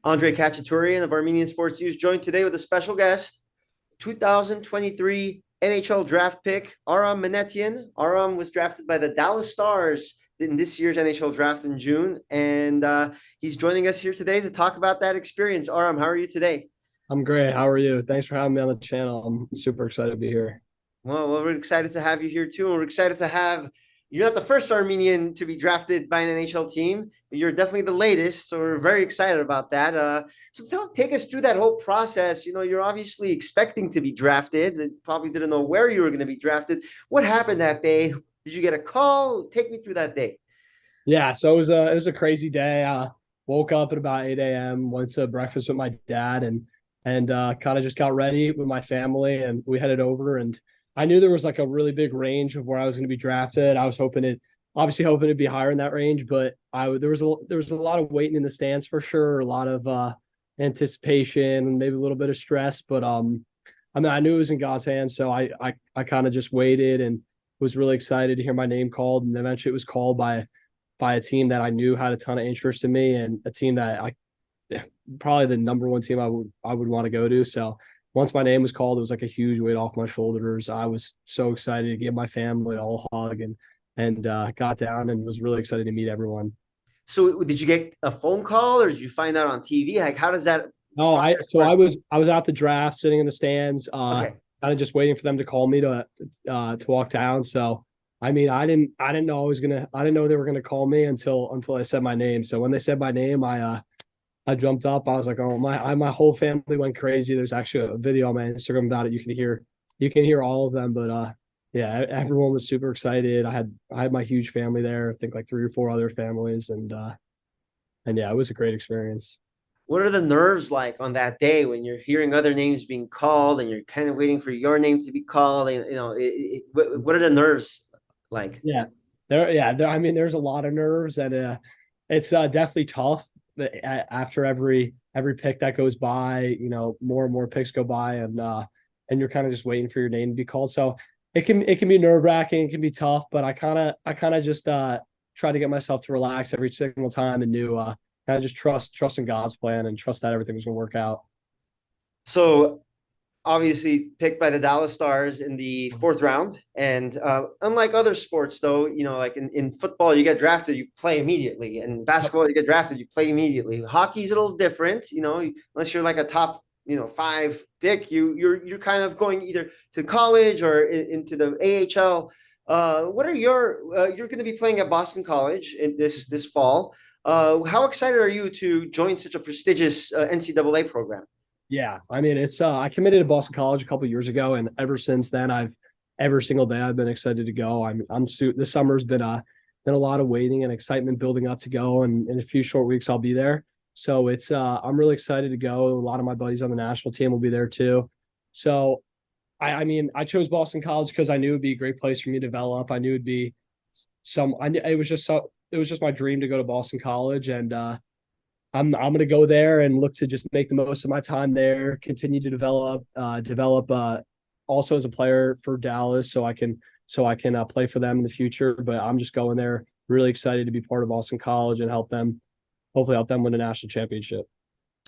Andre Khatchaturian of Armenian Sports News, joined today with a special guest, 2023 NHL Draft pick, Aram Minnetian. Aram was drafted by the Dallas Stars in this year's NHL Draft in June, and he's joining us here today to talk about that experience. Aram, how are you today? I'm great. How are you? Thanks for having me on the channel. I'm super excited to be here. Well, we're excited to have you here too, and we're excited to have you're not the first Armenian to be drafted by an NHL team. You're definitely the latest, so we're very excited about that. Take us through that whole process. You're obviously expecting to be drafted, and probably didn't know where you were going to be drafted. What happened that day? Did you get a call? Take me through that day. Yeah, so it was a crazy day. Woke up at about 8 a.m., went to breakfast with my dad and kind of just got ready with my family and we headed over and I knew there was like a really big range of where I was going to be drafted. I was obviously hoping to be higher in that range, but there was a lot of waiting in the stands for sure, a lot of anticipation, maybe a little bit of stress, but I mean I knew it was in God's hands, so I kind of just waited and was really excited to hear my name called, and eventually it was called by a team that I knew had a ton of interest in me and a team that I probably the number one team I would want to go to. So once my name was called, it was like a huge weight off my shoulders. I was so excited to give my family a whole hug and got down and was really excited to meet everyone. So, did you get a phone call, or did you find out on TV? Like, how does that No, I process so work? I was at the draft, sitting in the stands, Okay. kind of just waiting for them to call me to walk down. So I mean, I didn't know they were gonna call me until I said my name. So when they said my name, I jumped up. I was like, oh my whole family went crazy. There's actually a video on my Instagram about it. You can hear all of them, but yeah, everyone was super excited. I had my huge family there. I think like three or four other families, and yeah, it was a great experience. What are the nerves like on that day when you're hearing other names being called and you're kind of waiting for your names to be called? And what are the nerves like? Yeah, I mean, there's a lot of nerves, and it's definitely tough. After every pick that goes by, more and more picks go by, and you're kind of just waiting for your name to be called. So it can be nerve wracking, it can be tough, but I kind of just try to get myself to relax every single time and knew kind of just trust in God's plan and trust that everything was going to work out. So obviously picked by the Dallas Stars in the fourth round. And unlike other sports, though, like in football, you get drafted, you play immediately. And Yep. basketball, you get drafted, you play immediately. Hockey's a little different, unless you're like a top, five pick, you're kind of going either to college or into the AHL. What are you're going to be playing at Boston College in this fall. How excited are you to join such a prestigious NCAA program? Yeah, I mean, it's I committed to Boston College a couple years ago, and ever since then, I've every single day I've been excited to go. This summer's been a lot of waiting and excitement building up to go, and in a few short weeks I'll be there. So I'm really excited to go. A lot of my buddies on the national team will be there too. So I mean, I chose Boston College because I knew it'd be a great place for me to develop. I knew it'd be it was just my dream to go to Boston College, and I'm gonna go there and look to just make the most of my time there, continue to develop also as a player for Dallas, so I can play for them in the future. But I'm just going there, really excited to be part of Boston College and hopefully help them win a national championship.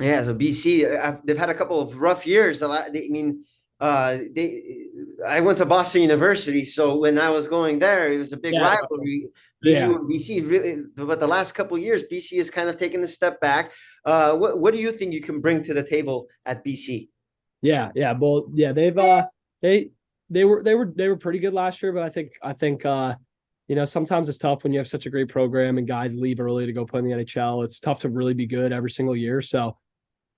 Yeah, so BC, they've had a couple of rough years. I went to Boston University, so when I was going there, it was a big Yeah, rivalry. BU yeah, and BC really, but the last couple of years, BC has kind of taken a step back. What do you think you can bring to the table at BC? yeah. Well, yeah, they they were pretty good last year, but I think sometimes it's tough when you have such a great program and guys leave early to go play in the NHL. It's tough to really be good every single year.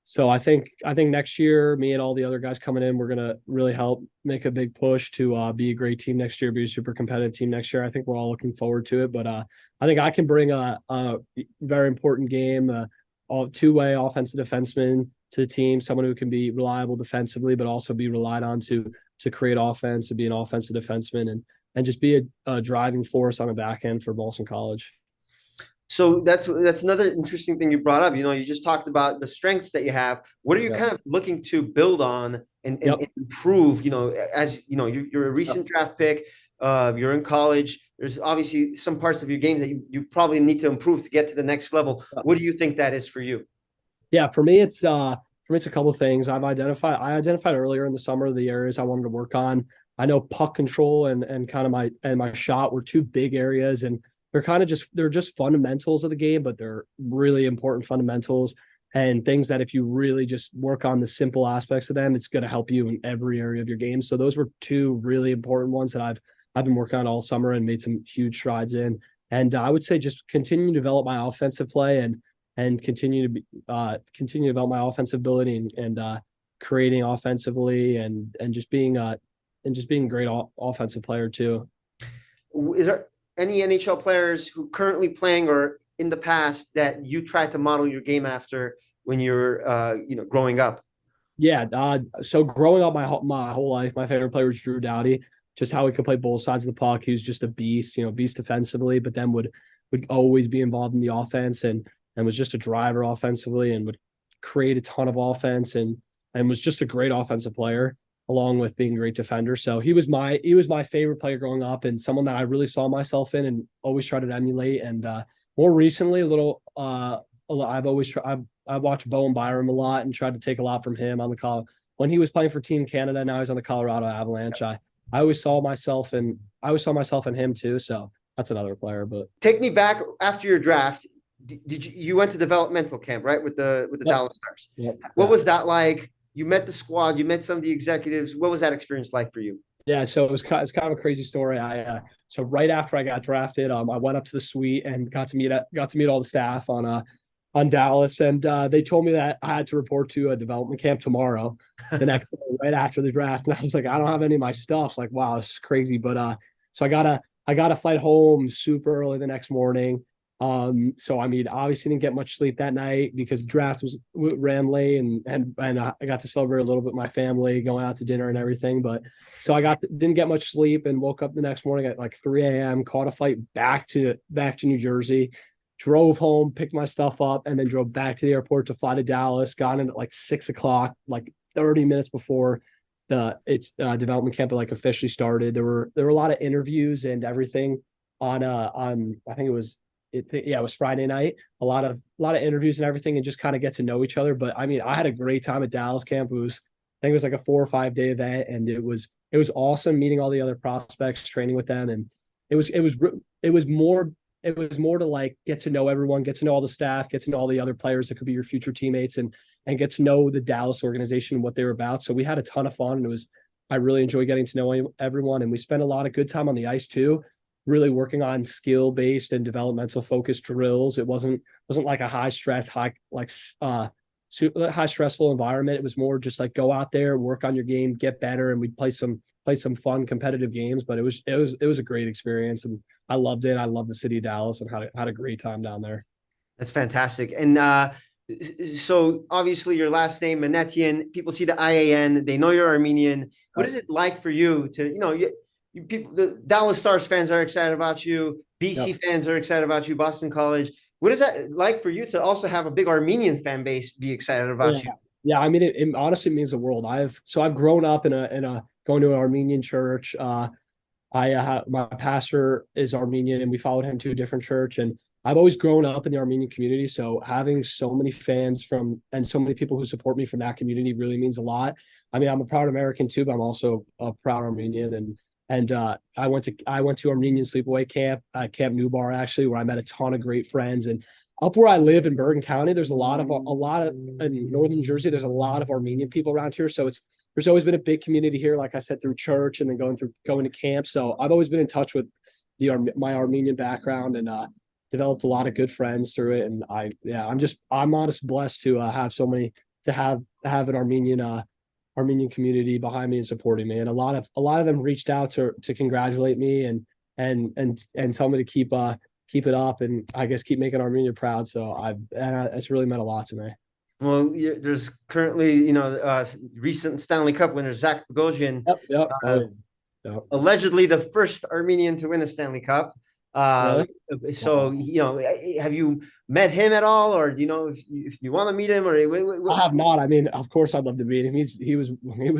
So I think next year, me and all the other guys coming in, we're gonna really help make a big push to be a great team next year, be a super competitive team next year. I think we're all looking forward to it. But I think I can bring a very important game, all two-way offensive defenseman to the team, someone who can be reliable defensively, but also be relied on to create offense, to be an offensive defenseman, and just be a driving force on the back end for Boston College. So that's another interesting thing you brought up. You just talked about the strengths that you have. What are you Yep. kind of looking to build on and Yep. improve? As you're a Yep. recent draft pick. You're in college. There's obviously some parts of your games that you probably need to improve to get to the next level. Yep. What do you think that is for you? Yeah, for me it's a couple of things. I identified earlier in the summer the areas I wanted to work on. I know puck control and kind of my shot were two big areas, and they're just fundamentals of the game, but they're really important fundamentals and things that if you really just work on the simple aspects of them, it's going to help you in every area of your game. So those were two really important ones that I've been working on all summer and made some huge strides in. And I would say just continue to develop my offensive play and continue to develop my offensive ability and creating offensively and just being a great offensive player too. Is there any NHL players who currently playing or in the past that you tried to model your game after when you're growing up? Yeah. So growing up my whole life, my favorite player was Drew Doughty. Just how he could play both sides of the puck. He was just a beast, beast defensively, but then would always be involved in the offense and was just a driver offensively and would create a ton of offense and was just a great offensive player along with being a great defender. So he was my favorite player growing up and someone that I really saw myself in and always tried to emulate. And more recently, I've watched Bowen Byram a lot and tried to take a lot from him on the call when he was playing for Team Canada. Now he's on the Colorado Avalanche. I always saw myself in him too. So that's another player. But Take me back after your draft. Did you went to developmental camp, right, with the yep, Dallas Stars? yep, What yeah. was that like? You met the squad, you met some of the executives. What was that experience like for you? Yeah, so it's kind of a crazy story. So right after I got drafted, I went up to the suite and got to meet all the staff on Dallas, and they told me that I had to report to a development camp tomorrow, the next day, right after the draft. And I was like, I don't have any of my stuff. Like, wow, this is crazy. But so I got a flight home super early the next morning. So I mean, obviously didn't get much sleep that night because the draft ran late, and I got to celebrate a little bit with my family, going out to dinner and everything. But so didn't get much sleep and woke up the next morning at like 3 a.m. Caught a flight back to New Jersey, drove home, picked my stuff up, and then drove back to the airport to fly to Dallas. Got in at like 6 o'clock, like 30 minutes before the development camp like officially started. There were a lot of interviews and everything on I think it was Friday night. A lot of interviews and everything, and just kind of get to know each other. But I mean, I had a great time at Dallas camp. I think it was like a 4 or 5 day event, and it was awesome meeting all the other prospects, training with them, and it was it was it was more it was more to like get to know everyone, get to know all the staff, get to know all the other players that could be your future teammates, and get to know the Dallas organization and what they were about. So we had a ton of fun, and I really enjoyed getting to know everyone, and we spent a lot of good time on the ice too, really working on skill based and developmental focused drills. It wasn't like a high stress, high stressful environment. It was more just like go out there, work on your game, get better, and we'd play some fun competitive games. But it was a great experience, and I loved it. I loved the city of Dallas and had a great time down there. That's fantastic. And so obviously your last name, Minnetian, people see the IAN, they know you're Armenian. What is it like for you to, people, the Dallas Stars fans are excited about you. BC Yep. fans are excited about you, Boston College. What is that like for you to also have a big Armenian fan base be excited Yeah. about you? Yeah. I mean, it honestly means the world. I've grown up in a going to an Armenian church. My pastor is Armenian, and we followed him to a different church. And I've always grown up in the Armenian community, so having so many fans from and so many people who support me from that community really means a lot. I mean, I'm a proud American too, but I'm also a proud Armenian. And I went to Armenian sleepaway camp at Camp New Bar actually, where I met a ton of great friends. And up where I live in Bergen County, there's a lot of in northern Jersey. There's a lot of Armenian people around here, so there's always been a big community here, like I said, through church and then going to camp. So I've always been in touch with my Armenian background and developed a lot of good friends through it. And I'm honest blessed to have so many to have an Armenian community behind me and supporting me. And a lot of them reached out to congratulate me and tell me to keep it up and I guess keep making Armenia proud. So it's really meant a lot to me. Well, there's currently, recent Stanley Cup winner, Zach Bogosian, Yep. Yep. Oh uh, yeah. Yep. allegedly the first Armenian to win a Stanley Cup. Uh, Really? so, Wow. have you met him at all, or do you know if you want to meet him, or I have not. I mean, of course, I'd love to meet him. He was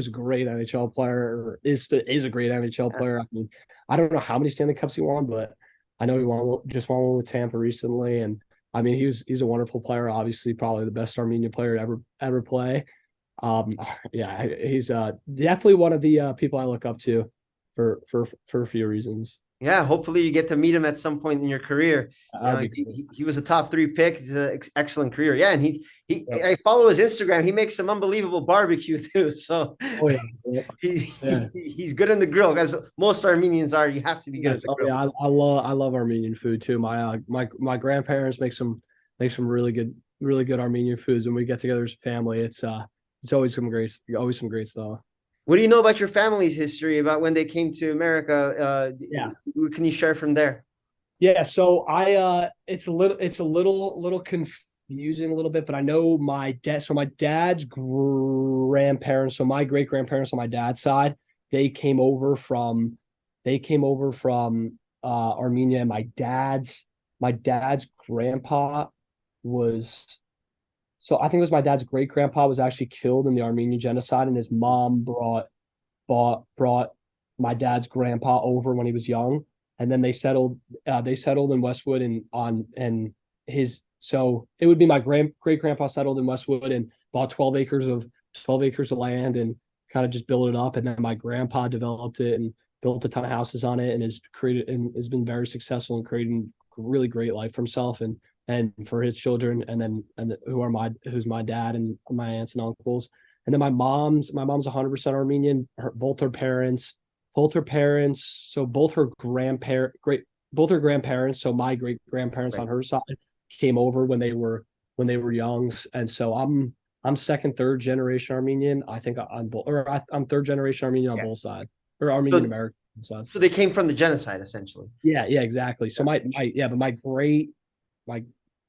a great NHL player, or is a great NHL player. I mean, I don't know how many Stanley Cups he won, but I know he just won one with Tampa recently, and I mean, he's a wonderful player. Obviously, probably the best Armenian player to ever play. Um, yeah, he's definitely one of the people I look up to for a few reasons. Yeah, hopefully you get to meet him at some point in your career. You That'd know, be cool. he was a top three pick. He's an excellent career. Yeah, and he Yep. I follow his Instagram. He makes some unbelievable barbecue too. So Oh yeah, yeah, yeah. he's good in the grill, as most Armenians are. You have to be good at Yes. the Oh grill. yeah, I love Armenian food too. My grandparents make some really good Armenian foods. When we get together as a family, it's always some great stuff. What do you know about your family's history about when they came to America? Yeah. What can you share from there? Yeah, so I it's a little confusing a little bit, but I know my dad's grandparents, so my great grandparents on my dad's side, they came over from they came over from Armenia, and my dad's grandpa was so I think it was my dad's great grandpa was actually killed in the Armenian genocide, and his mom brought my dad's grandpa over when he was young, and then they settled in Westwood and his so it would be my great grandpa settled in Westwood and bought 12 acres of land and kind of just built it up, and then my grandpa developed it and built a ton of houses on it and has been very successful in creating a really great life for himself and for his children, and then who's my dad and my aunts and uncles. And then my mom's 100% Armenian. Both her parents, so both her grandparents, so my great grandparents on Right. her side came over when they were young, and so I'm second, third generation Armenian. I think on both, or I'm third generation Armenian on Yeah. both sides, or Armenian So, American sides. so they came from the genocide, essentially. Yeah, exactly. So Yeah. but my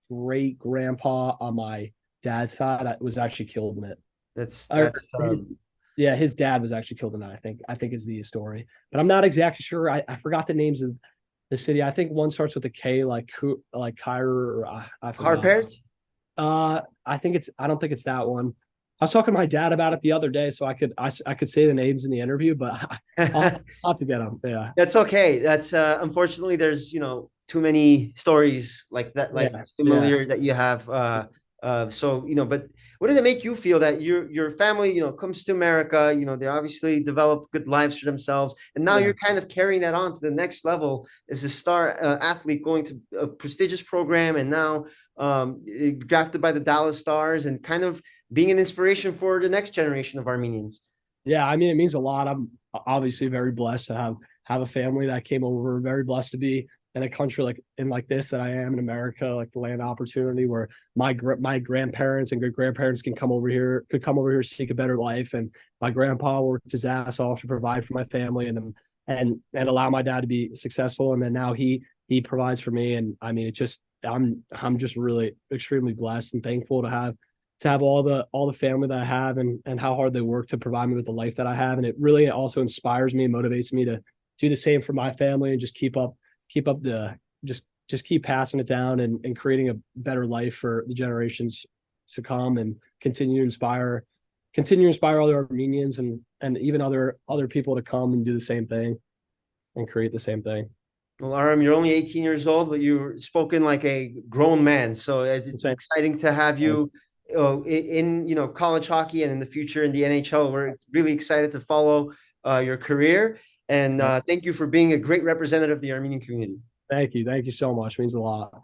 great grandpa on my dad's side was actually killed in it. That's Or that's his, yeah, his dad was actually killed in that. I think is the story, but I'm not exactly sure. I forgot the names of the city. I think one starts with a K, like Cairo, or I car forgot. parents. I think it's. I don't think it's that one. I was talking to my dad about it the other day, so I could say the names in the interview, but I'll have to get them. Yeah, That's okay. That's unfortunately there's too many stories like that, like yeah, yeah. familiar that you have. So but what does it make you feel that your family comes to America? They obviously develop good lives for themselves, and now Yeah. you're kind of carrying that on to the next level as a star athlete going to a prestigious program, and now drafted by the Dallas Stars, and kind of being an inspiration for the next generation of Armenians. Yeah, I mean, it means a lot. I'm obviously very blessed to have a family that came over. Very blessed to be in a country like this that I am in America, like the land of opportunity, where my grandparents and great grandparents could come over here seek a better life, and my grandpa worked his ass off to provide for my family and allow my dad to be successful, and then now he provides for me, and I mean, it just I'm just really extremely blessed and thankful to have all the family that I have and how hard they work to provide me with the life that I have. And it really also inspires me and motivates me to do the same for my family and just keep up the just keep passing it down and creating a better life for the generations to come and continue to inspire other Armenians and even other people to come and do the same thing and create the same thing. Well, Aram, you're only 18 years old, but you're spoken like a grown man. So it's Same. exciting to have you in college hockey and in the future in the NHL. We're really excited to follow your career. And thank you for being a great representative of the Armenian community. Thank you. Thank you so much. It means a lot.